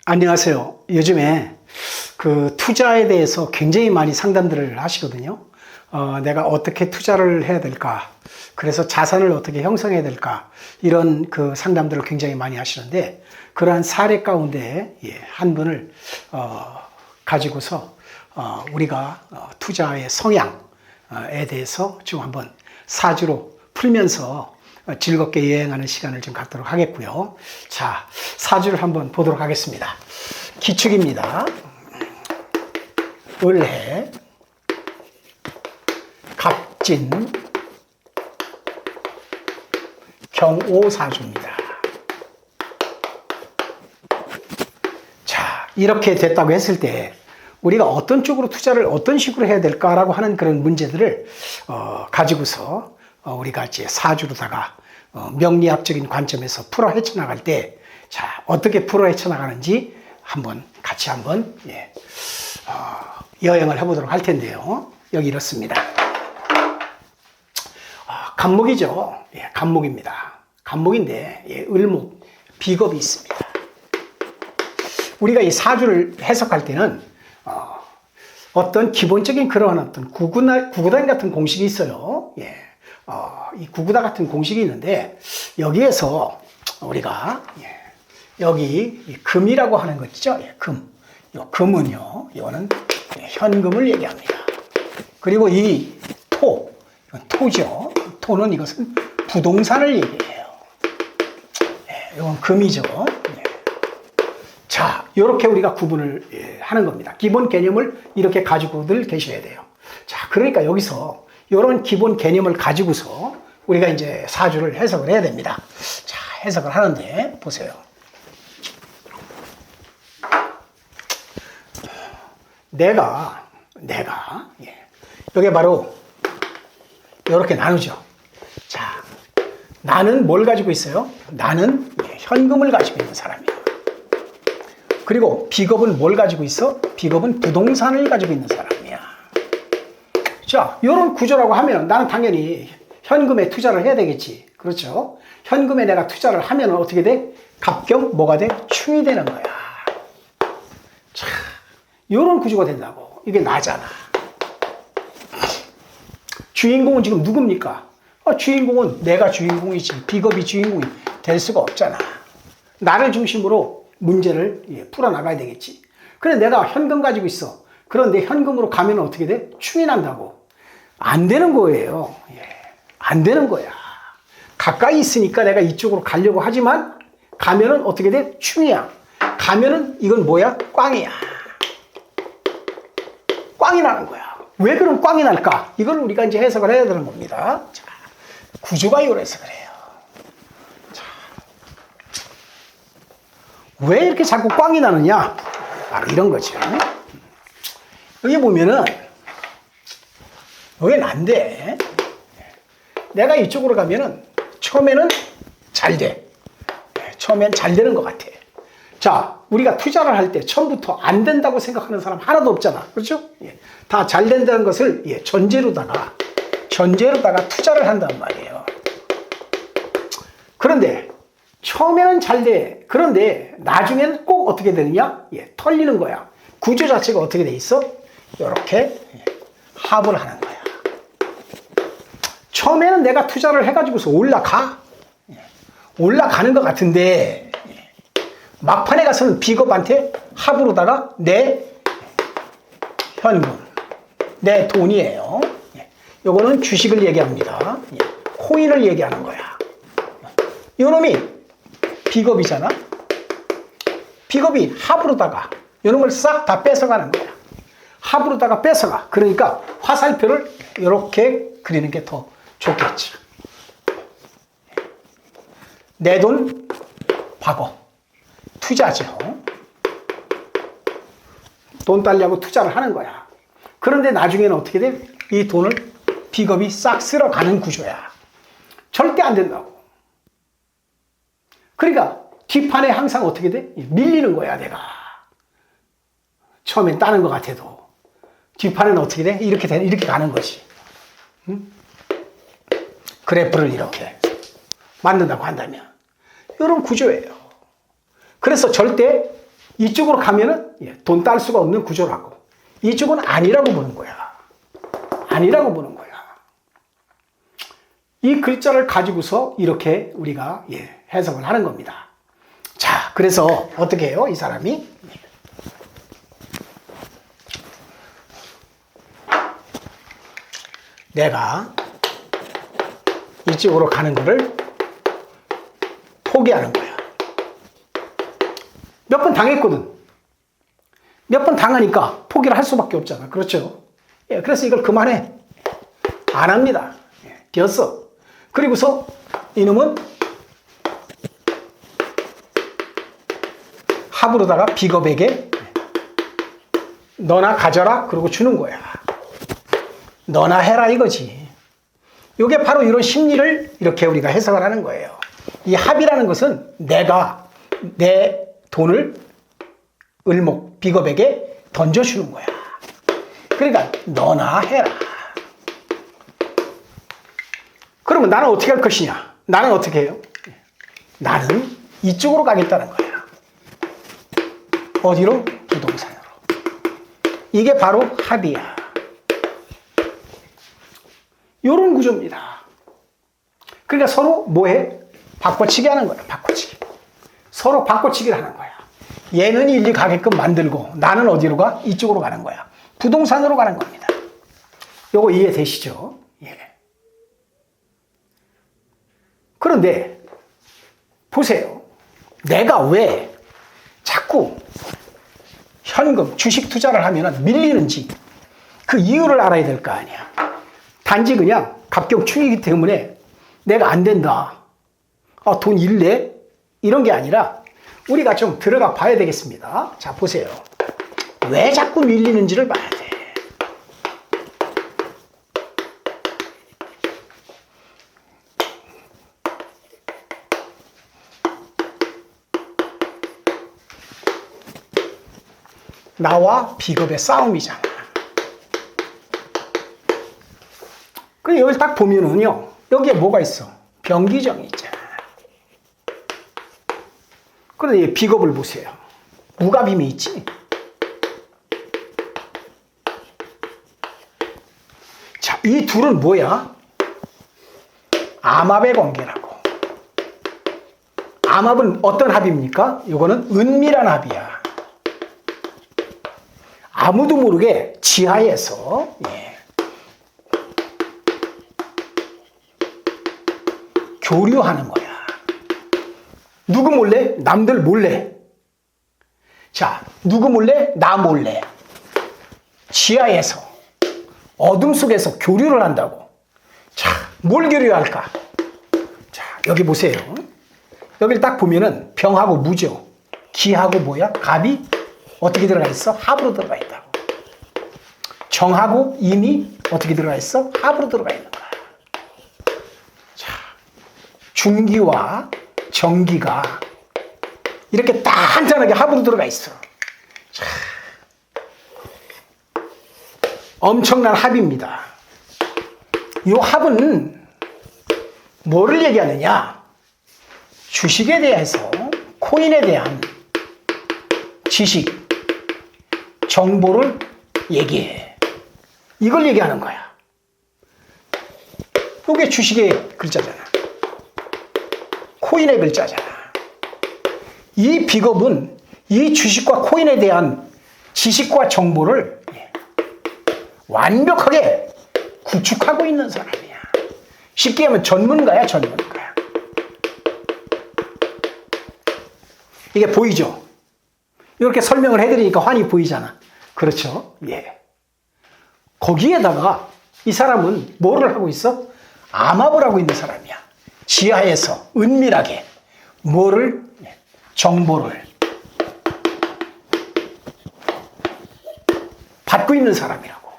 안녕하세요. 요즘에 그 투자에 대해서 굉장히 많이 상담들을 하시거든요. 내가 어떻게 투자를 해야 될까? 그래서 자산을 어떻게 형성해야 될까? 이런 그 상담들을 굉장히 많이 하시는데, 그러한 사례 가운데 한 분을 가지고서 우리가 투자의 성향에 대해서 좀 한번 사주로 풀면서 즐겁게 여행하는 시간을 좀 갖도록 하겠고요. 자, 사주를 한번 보도록 하겠습니다. 기축입니다. 을해, 갑진, 경오 사주입니다. 자, 이렇게 됐다고 했을 때 우리가 어떤 쪽으로 투자를 어떤 식으로 해야 될까라고 하는 그런 문제들을 가지고서 우리가 이제 사주로다가 명리학적인 관점에서 풀어 헤쳐나갈 때, 자, 어떻게 풀어 헤쳐나가는지 같이 한번 여행을 해보도록 할 텐데요. 여기 이렇습니다. 간목이죠. 간목입니다. 간목인데 을목, 비겁이 있습니다. 우리가 이 사주를 해석할 때는 어떤 기본적인 그러한 어떤 구구단 같은 공식이 있어요. 이 구구단 같은 공식이 있는데, 여기에서 우리가 여기 금이라고 하는 거 있죠. 금. 요 금은요, 이거는 현금을 얘기합니다. 그리고 이 토, 이건 토죠. 토는 이것은 부동산을 얘기해요. 이건 금이죠. 자, 이렇게 우리가 구분을 하는 겁니다. 기본 개념을 이렇게 가지고들 계셔야 돼요. 자, 그러니까 여기서 이런 기본 개념을 가지고서 우리가 이제 사주를 해석을 해야 됩니다. 자, 해석을 하는데 보세요. 내가 이게 바로 이렇게 나누죠. 자, 나는 뭘 가지고 있어요? 나는 현금을 가지고 있는 사람이에요. 그리고 비겁은 뭘 가지고 있어? 비겁은 부동산을 가지고 있는 사람이야. 자, 이런 구조라고 하면 나는 당연히 현금에 투자를 해야 되겠지. 그렇죠? 현금에 내가 투자를 하면 어떻게 돼? 갑경 뭐가 돼? 충이 되는 거야. 자, 이런 구조가 된다고. 이게 나잖아. 주인공은 지금 누굽니까? 주인공은 내가 주인공이지. 비겁이 주인공이 될 수가 없잖아. 나를 중심으로 문제를 풀어나가야 되겠지. 그래, 내가 현금 가지고 있어. 그런데 현금으로 가면 어떻게 돼? 충이 난다고. 안 되는 거예요. 안 되는 거야. 가까이 있으니까 내가 이쪽으로 가려고 하지만 가면은 어떻게 돼? 충이야. 가면은 이건 뭐야? 꽝이야. 꽝이 나는 거야. 왜 그런 꽝이 날까? 이걸 우리가 이제 해석을 해야 되는 겁니다. 자, 구조가 이래서 그래요. 자, 왜 이렇게 자꾸 꽝이 나느냐? 바로 이런 거죠. 여기 보면은 여긴 안 돼. 내가 이쪽으로 가면은 처음에는 잘 돼. 처음엔 잘 되는 것 같아. 자, 우리가 투자를 할 때 처음부터 안 된다고 생각하는 사람 하나도 없잖아. 그렇죠? 다 잘 된다는 것을 전제로다가 투자를 한단 말이에요. 그런데 처음에는 잘 돼. 그런데 나중에는 꼭 어떻게 되느냐? 털리는 거야. 구조 자체가 어떻게 돼 있어? 이렇게 합을 하는 거야. 처음에는 내가 투자를 해가지고서 올라가는 것 같은데, 막판에 가서는 비겁한테 합으로다가 내 현금, 내 돈이에요. 요거는 주식을 얘기합니다. 코인을 얘기하는 거야. 요놈이 비겁이잖아. 비겁이 합으로다가 요놈을 싹 다 뺏어가는 거야. 합으로다가 뺏어가. 그러니까 화살표를 이렇게 그리는 게 더 좋겠지. 내 돈 박어. 투자죠. 돈 딸려고 투자를 하는 거야. 그런데 나중에는 어떻게 돼? 이 돈을 비겁이 싹 쓸어가는 구조야. 절대 안 된다고. 그러니까 뒷판에 항상 어떻게 돼? 밀리는 거야, 내가. 처음엔 따는 것 같아도 뒷판에는 어떻게 돼? 이렇게 가는 거지. 응? 그래프를 이렇게 만든다고 한다면 이런 구조예요. 그래서 절대 이쪽으로 가면은 돈 딸 수가 없는 구조라고. 이쪽은 아니라고 보는 거야. 아니라고 보는 거야. 이 글자를 가지고서 이렇게 우리가 해석을 하는 겁니다. 자, 그래서 어떻게 해요? 이 사람이 내가 이쪽으로 가는 거를 포기하는 거야. 몇 번 당했거든. 몇 번 당하니까 포기를 할 수밖에 없잖아. 그렇죠? 그래서 이걸 그만해. 안 합니다. 되었어. 그리고서 이놈은 합으로다가 비겁에게 너나 가져라 그러고 주는 거야. 너나 해라 이거지. 이게 바로 이런 심리를 이렇게 우리가 해석을 하는 거예요. 이 합이라는 것은 내가 내 돈을 을목 비겁에게 던져주는 거야. 그러니까 너나 해라. 그러면 나는 어떻게 할 것이냐? 나는 어떻게 해요? 나는 이쪽으로 가겠다는 거야. 어디로? 부동산으로. 이게 바로 합이야. 요런 구조입니다. 그러니까 서로 뭐해? 바꿔치기 하는 거야. 바꿔치기. 서로 바꿔치기를 하는 거야. 얘는 일리 가게끔 만들고 나는 어디로 가? 이쪽으로 가는 거야. 부동산으로 가는 겁니다. 요거 이해되시죠? 예. 그런데 보세요. 내가 왜 자꾸 현금, 주식 투자를 하면 밀리는지 그 이유를 알아야 될 거 아니야. 단지 그냥 갑격충이기 때문에 내가 안 된다. 돈 잃래? 이런 게 아니라 우리가 좀 들어가 봐야 되겠습니다. 자, 보세요. 왜 자꾸 밀리는지를 봐야 돼. 나와 비겁의 싸움이잖아. 그 여기 딱 보면은요, 여기에 뭐가 있어? 병기정이 있잖아. 그런데 비겁을 보세요. 무갑임이 있지. 자, 이 둘은 뭐야? 암합의 관계라고. 암합은 어떤 합입니까? 이거는 은밀한 합이야. 아무도 모르게 지하에서 교류하는 거야. 누구 몰래? 남들 몰래. 자, 누구 몰래? 나 몰래. 지하에서 어둠 속에서 교류를 한다고. 자, 뭘 교류할까? 자, 여기 보세요. 여기를 딱 보면은 병하고 무죠. 기하고 뭐야? 갑이 어떻게 들어가 있어? 합으로 들어가 있다고. 정하고 임이 어떻게 들어가 있어? 합으로 들어가 있는 거야. 자, 중기와 정기가 이렇게 단단하게 합으로 들어가 있어. 자, 엄청난 합입니다. 이 합은 뭐를 얘기하느냐? 주식에 대해서, 코인에 대한 지식, 정보를 얘기해. 이걸 얘기하는 거야. 이게 주식의 글자잖아. 코인의 글자잖아. 이 비겁은 이 주식과 코인에 대한 지식과 정보를 완벽하게 구축하고 있는 사람이야. 쉽게 하면 전문가야, 전문가야. 이게 보이죠? 이렇게 설명을 해드리니까 환히 보이잖아. 그렇죠? 예. 거기에다가 이 사람은 뭐를 하고 있어? 암합을 하고 있는 사람이야. 지하에서 은밀하게 뭐를? 정보를 받고 있는 사람이라고.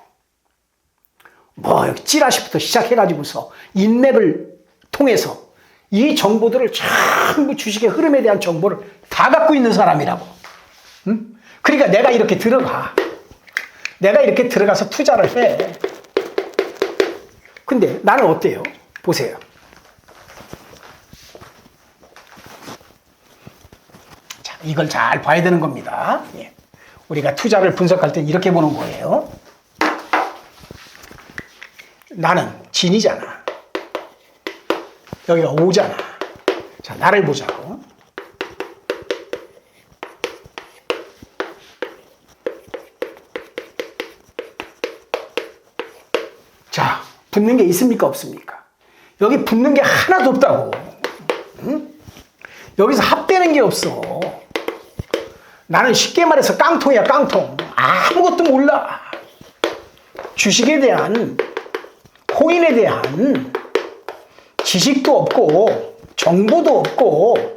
뭐 찌라시부터 시작해가지고서 인맥을 통해서 이 정보들을 전부 주식의 흐름에 대한 정보를 다 갖고 있는 사람이라고. 응? 그러니까 내가 이렇게 들어가. 내가 이렇게 들어가서 투자를 해. 근데 나는 어때요? 보세요. 자, 이걸 잘 봐야 되는 겁니다. 예. 우리가 투자를 분석할 때 이렇게 보는 거예요. 나는 진이잖아. 여기가 오잖아. 자, 나를 보자고. 자, 붙는 게 있습니까? 없습니까? 여기 붙는 게 하나도 없다고. 응? 여기서 합되는 게 없어. 나는 쉽게 말해서 깡통이야, 깡통. 아무것도 몰라. 주식에 대한, 코인에 대한 지식도 없고, 정보도 없고,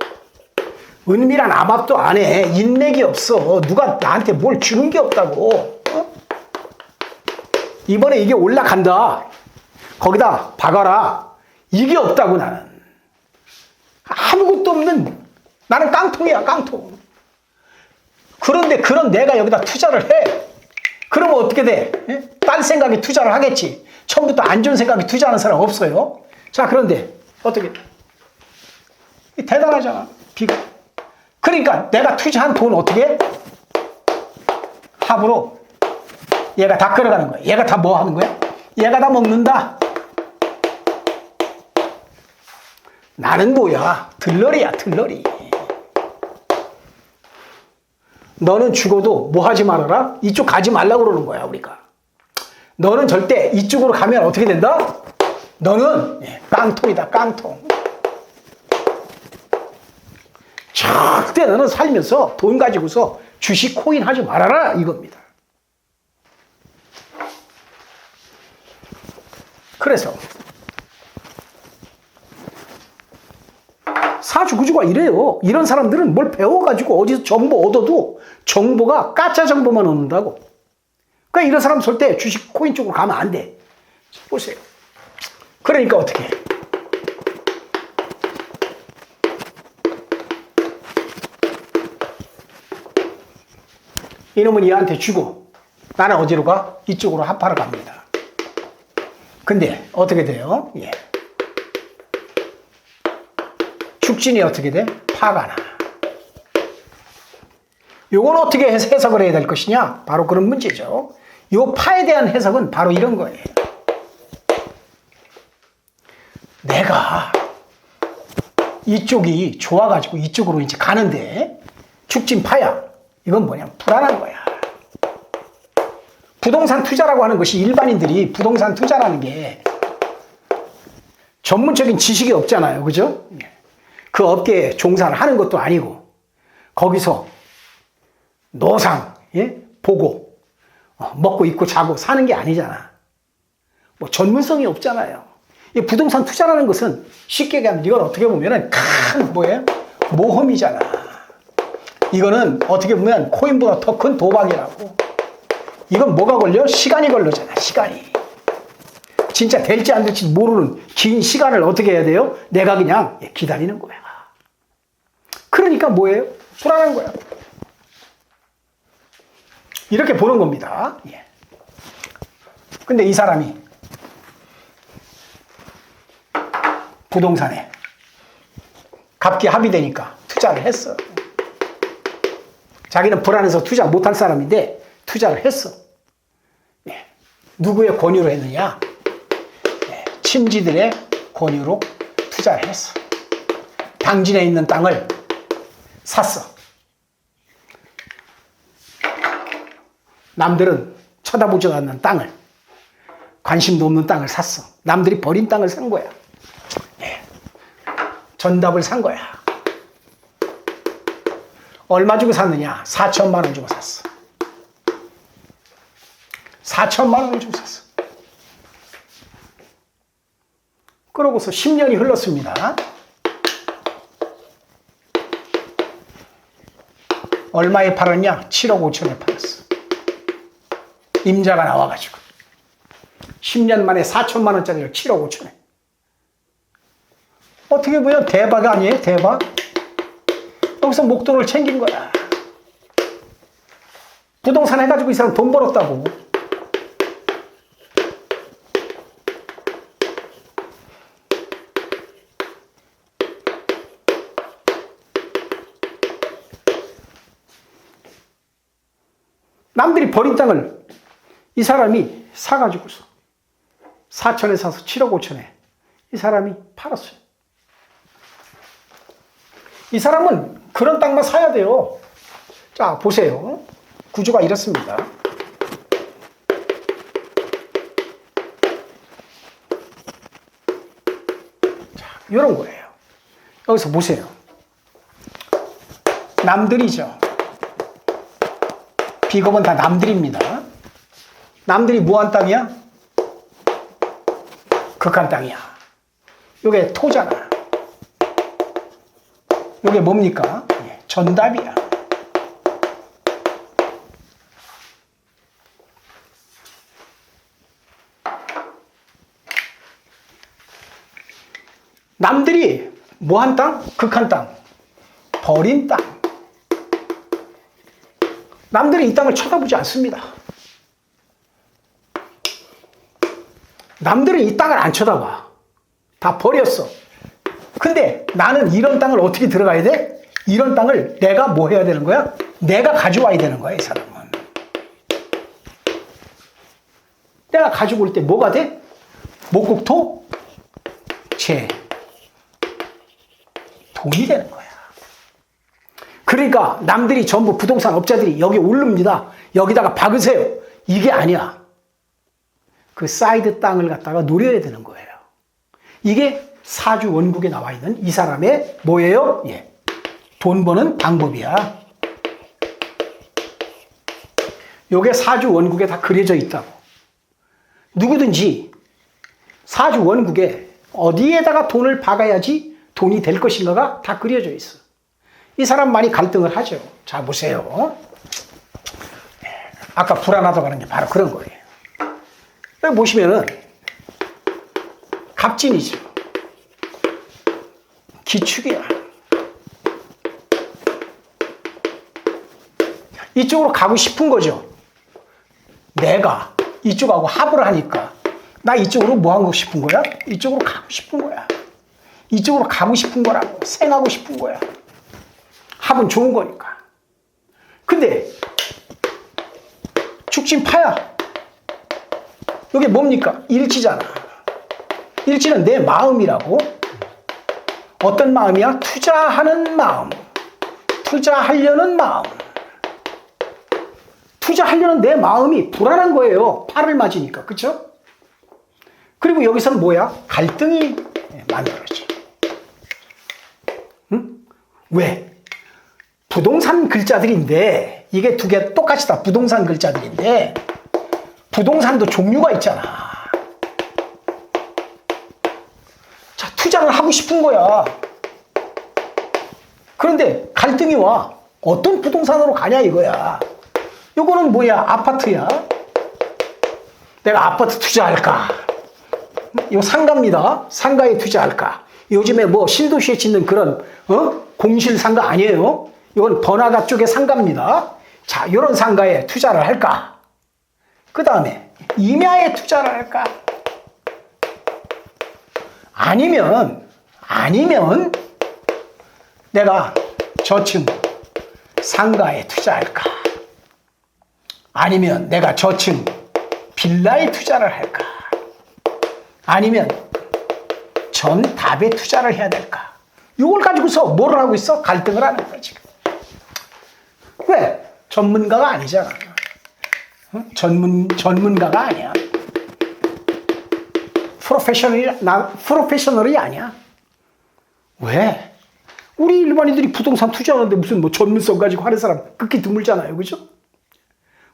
은밀한 암압도 안 해. 인맥이 없어. 누가 나한테 뭘 주는 게 없다고. 어? 이번에 이게 올라간다. 거기다 박아라. 이게 없다고 나는. 아무것도 없는 나는 깡통이야, 깡통. 그런데 그런 내가 여기다 투자를 해. 그러면 어떻게 돼? 예? 딴 생각에 투자를 하겠지. 처음부터 안 좋은 생각에 투자하는 사람 없어요. 자, 그런데 어떻게? 대단하잖아. 비가. 그러니까 내가 투자한 돈 어떻게 해? 합으로 얘가 다 끌어가는 거야. 얘가 다 뭐 하는 거야? 얘가 다 먹는다. 나는 뭐야? 들러리야, 들러리. 너는 죽어도 뭐 하지 말아라? 이쪽 가지 말라고 그러는 거야, 우리가. 너는 절대 이쪽으로 가면 어떻게 된다? 너는 깡통이다, 깡통. 절대 너는 살면서 돈 가지고서 주식, 코인 하지 말아라, 이겁니다. 그래서 사주구주가 이래요. 이런 사람들은 뭘 배워가지고 어디서 정보 얻어도 정보가 가짜 정보만 얻는다고. 그러니까 이런 사람 절대 주식, 코인 쪽으로 가면 안 돼. 보세요. 그러니까 어떻게 해? 이놈은 얘한테 주고 나는 어디로 가? 이쪽으로 합하러 갑니다. 근데 어떻게 돼요? 예. 축진이 어떻게 돼? 파가 나. 요건 어떻게 해석을 해야 될 것이냐? 바로 그런 문제죠. 요 파에 대한 해석은 바로 이런 거예요. 내가 이쪽이 좋아가지고 이쪽으로 이제 가는데 축진 파야. 이건 뭐냐? 불안한 거야. 부동산 투자라고 하는 것이 일반인들이 부동산 투자라는 게 전문적인 지식이 없잖아요. 그죠? 그 업계에 종사를 하는 것도 아니고 거기서 노상 보고 먹고 입고 자고 사는 게 아니잖아. 뭐 전문성이 없잖아요. 이 부동산 투자라는 것은 쉽게 얘기하면 이건 어떻게 보면은 큰 뭐예요? 모험이잖아. 이거는 어떻게 보면 코인보다 더 큰 도박이라고. 이건 뭐가 걸려? 시간이 걸리잖아. 시간이. 진짜 될지 안 될지 모르는 긴 시간을 어떻게 해야 돼요? 내가 그냥 기다리는 거야. 그러니까 뭐예요? 불안한 거야. 이렇게 보는 겁니다. 근데 이 사람이 부동산에 갑기 합의되니까 투자를 했어. 자기는 불안해서 투자 못할 사람인데 투자를 했어. 누구의 권유로 했느냐? 친지들의 권유로 투자를 했어. 당진에 있는 땅을 샀어. 남들은 쳐다보지 않는 땅을, 관심도 없는 땅을 샀어. 남들이 버린 땅을 산 거야. 전답을 산 거야. 얼마 주고 샀느냐? 4천만 원 주고 샀어. 4천만 원을 주고 샀어. 그러고서 10년이 흘렀습니다. 얼마에 팔았냐? 7억 5천에 팔았어. 임자가 나와가지고 10년 만에 4천만 원짜리를 7억 5천에. 어떻게 보면 대박 아니에요? 대박. 여기서 목돈을 챙긴 거야. 부동산 해가지고 이 사람 돈 벌었다고. 남들이 버린 땅을 이 사람이 사가지고서 4천에 사서 7억 5천에 이 사람이 팔았어요. 이 사람은 그런 땅만 사야 돼요. 자, 보세요. 구조가 이렇습니다. 자, 이런 거예요. 여기서 보세요. 남들이죠. 비겁은 다 남들입니다. 남들이 뭐한 땅이야? 극한 땅이야. 요게 토잖아. 요게 뭡니까? 전답이야. 남들이 뭐한 땅? 극한 땅. 버린 땅. 남들이 이 땅을 쳐다보지 않습니다. 남들은 이 땅을 안 쳐다봐. 다 버렸어. 근데 나는 이런 땅을 어떻게 들어가야 돼? 이런 땅을 내가 뭐 해야 되는 거야? 내가 가져와야 되는 거야, 이 사람은. 내가 가지고 올 때 뭐가 돼? 목국토, 재, 돈이 되는 거야. 그러니까 남들이 전부 부동산 업자들이 여기 오릅니다. 여기다가 박으세요. 이게 아니야. 그 사이드 땅을 갖다가 노려야 되는 거예요. 이게 사주 원국에 나와 있는 이 사람의 뭐예요? 예. 돈 버는 방법이야. 요게 사주 원국에 다 그려져 있다고. 누구든지 사주 원국에 어디에다가 돈을 박아야지 돈이 될 것인가가 다 그려져 있어. 이 사람 많이 갈등을 하죠. 자, 보세요. 아까 불안하다고 하는 게 바로 그런 거예요. 여기 보시면은 갑진이죠. 기축이야. 이쪽으로 가고 싶은 거죠. 내가 이쪽하고 합을 하니까 나 이쪽으로 뭐 하고 싶은 거야? 이쪽으로 가고 싶은 거야. 이쪽으로 가고 싶은 거라고. 생하고 싶은 거야. 합은 좋은 거니까. 근데 축진파야. 이게 뭡니까? 일지잖아. 일지는 내 마음이라고. 어떤 마음이야? 투자하는 마음. 투자하려는 마음. 투자하려는 내 마음이 불안한 거예요. 팔을 맞으니까. 그쵸? 그리고 여기서는 뭐야? 갈등이 만들어져. 응? 왜? 부동산 글자들인데, 이게 두 개 똑같이 다 부동산 글자들인데, 부동산도 종류가 있잖아. 자, 투자를 하고 싶은 거야. 그런데 갈등이 와. 어떤 부동산으로 가냐 이거야. 요거는 뭐야? 아파트야. 내가 아파트 투자할까? 이거 상가입니다. 상가에 투자할까? 요즘에 뭐 신도시에 짓는 그런 공실 상가 아니에요. 이건 번화가 쪽의 상가입니다. 자, 요런 상가에 투자를 할까? 그 다음에 임야에 투자를 할까? 아니면 내가 저층 상가에 투자할까? 아니면 내가 저층 빌라에 투자를 할까? 아니면 전답에 투자를 해야 될까? 이걸 가지고서 뭐를 하고 있어? 갈등을 하는 거야, 지금. 왜? 전문가가 아니잖아. 전문가가 아니야. 프로페셔널이 아니야. 왜? 우리 일반인들이 부동산 투자하는데 무슨 뭐 전문성 가지고 하는 사람 극히 드물잖아요. 그죠?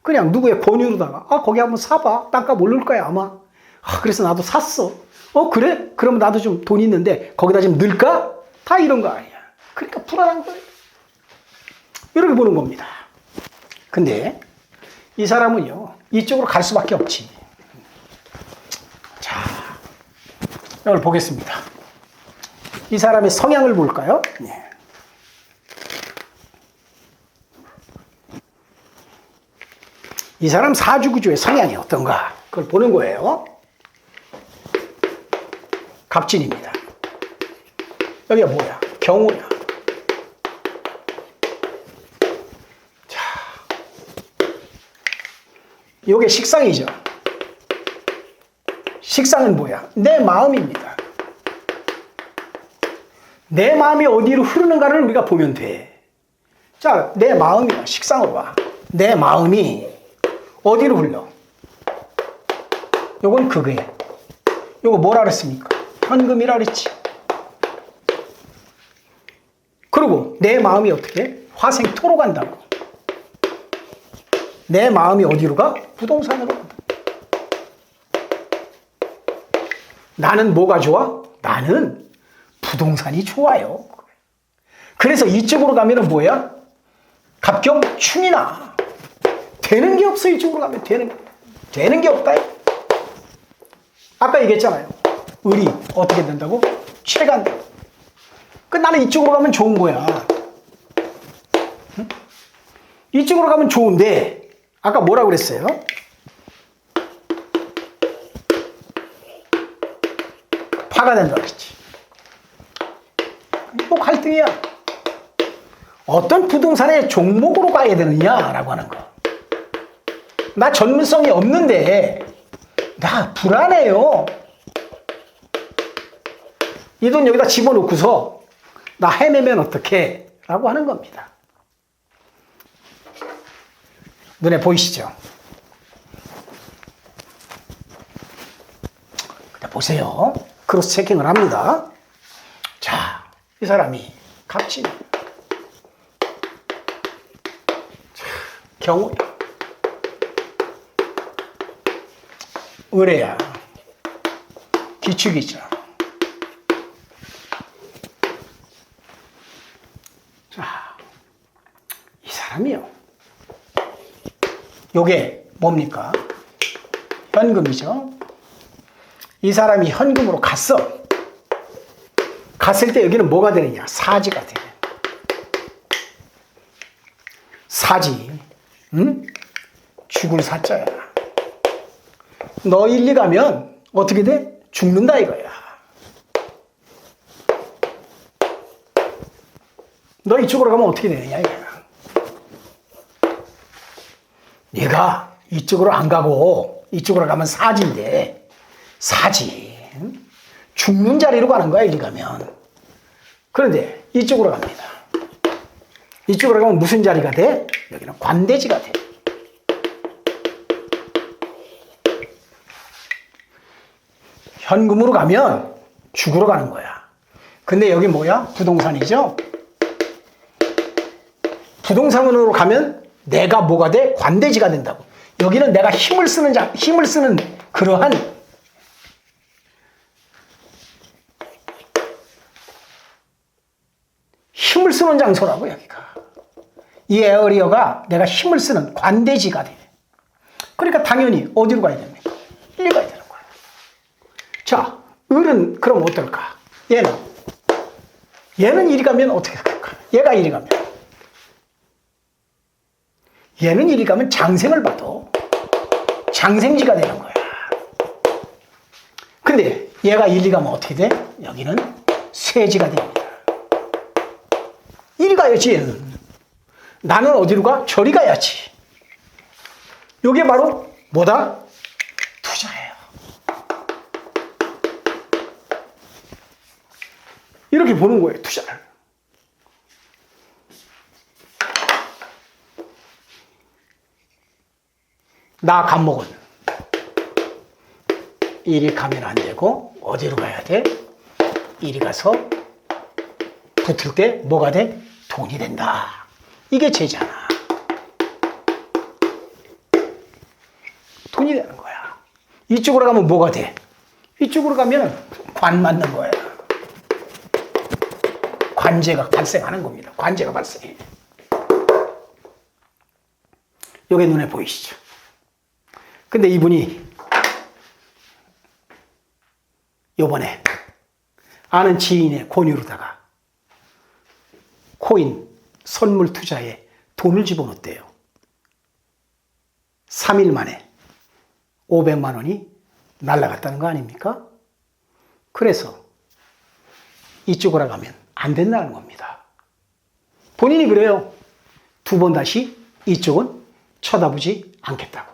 그냥 누구의 권유로다가, 거기 한번 사봐. 땅값 오를 거야, 아마. 그래서 나도 샀어. 그래? 그럼 나도 좀 돈 있는데 거기다 좀 넣을까? 다 이런 거 아니야. 그러니까 불안한 거예요. 이렇게 보는 겁니다. 근데 이 사람은요, 이쪽으로 갈 수밖에 없지. 자, 이걸 보겠습니다. 이 사람의 성향을 볼까요? 네. 이 사람 사주구조의 성향이 어떤가? 그걸 보는 거예요. 갑진입니다. 여기가 뭐야? 경우야. 자, 요게 식상이죠. 식상은 뭐야? 내 마음입니다. 내 마음이 어디로 흐르는가를 우리가 보면 돼. 자, 내 마음이야. 식상으로 와. 내 마음이 어디로 흘러? 요건 그거예요. 요거 뭐라 그랬습니까? 현금이라 그랬지. 그리고 내 마음이 어떻게? 화생토로 간다고. 내 마음이 어디로 가? 부동산으로 간다. 나는 뭐가 좋아? 나는 부동산이 좋아요. 그래서 이쪽으로 가면은 뭐야? 갑경충이 나. 되는 게 없어. 이쪽으로 가면 되는 게 없다. 아까 얘기했잖아요. 을이 어떻게 된다고? 최간다. 나는 이쪽으로 가면 좋은 거야. 응? 이쪽으로 가면 좋은데 아까 뭐라고 그랬어요? 파가 된다 그랬지. 또 갈등이야. 어떤 부동산의 종목으로 가야 되느냐라고 하는 거. 나 전문성이 없는데 나 불안해요. 이 돈 여기다 집어넣고서 나 헤매면 어떡해? 라고 하는 겁니다. 눈에 보이시죠? 보세요. 크로스 체킹을 합니다. 자, 이 사람이 갑진. 경우. 의뢰야. 기축이죠. 자, 이 사람이요. 요게 뭡니까? 현금이죠. 이 사람이 현금으로 갔어. 갔을 때 여기는 뭐가 되느냐? 사지가 돼. 사지. 응? 죽을 사자야. 너 일리 가면 어떻게 돼? 죽는다 이거야. 너 이쪽으로 가면 어떻게 되느냐 이거야. 네가 이쪽으로 안 가고 이쪽으로 가면 사지인데 사지. 죽는 자리로 가는 거야, 이리 가면. 그런데 이쪽으로 갑니다. 이쪽으로 가면 무슨 자리가 돼? 여기는 관대지가 돼. 현금으로 가면 죽으러 가는 거야. 근데 여기 뭐야? 부동산이죠? 부동산으로 가면 내가 뭐가 돼? 관대지가 된다고. 여기는 내가 힘을 쓰는 그러한 힘을 쓰는 장소라고, 여기가. 이 에어리어가 내가 힘을 쓰는 관대지가 돼. 그러니까 당연히 어디로 가야 됩니까? 이리 가야 되는 거야. 자, 을은 그럼 어떨까? 얘는 이리 가면 어떻게 될까? 얘가 이리 가면. 얘는 이리 가면 장생을 봐도 장생지가 되는 거야. 근데 얘가 이리 가면 어떻게 돼? 여기는 쇠지가 됩니다. 이리 가야지, 얘는. 나는 어디로 가? 저리 가야지. 이게 바로 뭐다? 투자예요. 이렇게 보는 거예요, 투자를. 나 갑목은 이리 가면 안 되고 어디로 가야 돼? 이리 가서 붙을 게 뭐가 돼? 돈이 된다. 이게 죄잖아. 돈이 되는 거야. 이쪽으로 가면 뭐가 돼? 이쪽으로 가면 관 맞는 거야. 관제가 발생하는 겁니다. 관제가 발생해. 이게 눈에 보이시죠? 근데 이분이 요번에 아는 지인의 권유로다가 코인 선물 투자에 돈을 집어넣었대요. 3일 만에 500만 원이 날아갔다는 거 아닙니까? 그래서 이쪽으로 가면 안 된다는 겁니다. 본인이 그래요. 두 번 다시 이쪽은 쳐다보지 않겠다고.